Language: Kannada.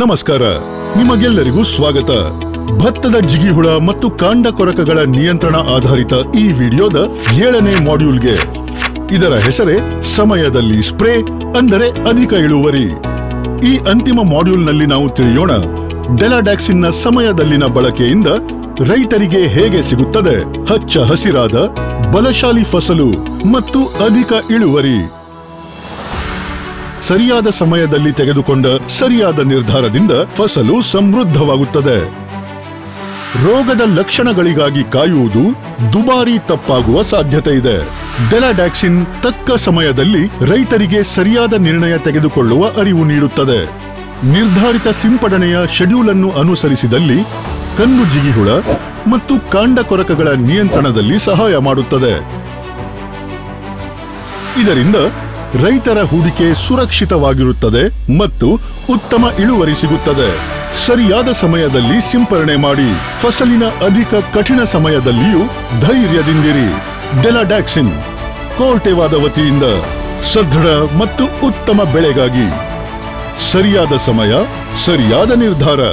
ನಮಸ್ಕಾರ, ನಿಮಗೆಲ್ಲರಿಗೂ ಸ್ವಾಗತ. ಭತ್ತದ ಜಿಗಿಹುಳ ಮತ್ತು ಕಾಂಡ ಕೊರಕಗಳ ನಿಯಂತ್ರಣ ಆಧಾರಿತ ಈ ವಿಡಿಯೋದ 7ನೇ ಮಾಡ್ಯೂಲ್ಗೆ. ಇದರ ಹೆಸರೇ ಸಮಯದಲ್ಲಿ ಸ್ಪ್ರೇ, ಅಂದರೆ ಅಧಿಕ ಇಳುವರಿ. ಈ ಅಂತಿಮ ಮಾಡ್ಯೂಲ್ನಲ್ಲಿ ನಾವು ತಿಳಿಯೋಣ ಡೆಲಾಡ್ಯಾಕ್ಸಿನ್ನ ಸಮಯದಲ್ಲಿನ ಬಳಕೆಯಿಂದ ರೈತರಿಗೆ ಹೇಗೆ ಸಿಗುತ್ತದೆ ಹಚ್ಚ ಹಸಿರಾದ ಬಲಶಾಲಿ ಫಸಲು ಮತ್ತು ಅಧಿಕ ಇಳುವರಿ. ಸರಿಯಾದ ಸಮಯದಲ್ಲಿ ತೆಗೆದುಕೊಂಡ ಸರಿಯಾದ ನಿರ್ಧಾರದಿಂದ ಫಸಲು ಸಮೃದ್ಧವಾಗುತ್ತದೆ. ರೋಗದ ಲಕ್ಷಣಗಳಿಗಾಗಿ ಕಾಯುವುದು ದುಬಾರಿ ತಪ್ಪಾಗುವ ಸಾಧ್ಯತೆ ಇದೆ. ಡೆಲಾಡ್ಯಾಕ್ಸಿನ್ ತಕ್ಕ ಸಮಯದಲ್ಲಿ ರೈತರಿಗೆ ಸರಿಯಾದ ನಿರ್ಣಯ ತೆಗೆದುಕೊಳ್ಳುವ ಅರಿವು ನೀಡುತ್ತದೆ. ನಿರ್ಧಾರಿತ ಸಿಂಪಡಣೆಯ ಶೆಡ್ಯೂಲ್ ಅನ್ನು ಅನುಸರಿಸಿದಲ್ಲಿ ಕಣ್ಣು ಜಿಗಿಹುಳ ಮತ್ತು ಕಾಂಡ ಕೊರಕಗಳ ನಿಯಂತ್ರಣದಲ್ಲಿ ಸಹಾಯ ಮಾಡುತ್ತದೆ. ಇದರಿಂದ ರೈತರ ಹೂಡಿಕೆ ಸುರಕ್ಷಿತವಾಗಿರುತ್ತದೆ ಮತ್ತು ಉತ್ತಮ ಇಳುವರಿ ಸಿಗುತ್ತದೆ. ಸರಿಯಾದ ಸಮಯದಲ್ಲಿ ಸಿಂಪರಣೆ ಮಾಡಿ. ಫಸಲಿನ ಅಧಿಕ ಕಠಿಣ ಸಮಯದಲ್ಲಿಯೂ ಧೈರ್ಯದಿಂದಿರಿ. ಡೆಲಾಡ್ಯಾಕ್ಸಿನ್, ಕೋರ್ಟೆವಾದ ವತಿಯಿಂದ ಸದೃಢ ಮತ್ತು ಉತ್ತಮ ಬೆಳೆಗಾಗಿ ಸರಿಯಾದ ಸಮಯ, ಸರಿಯಾದ ನಿರ್ಧಾರ.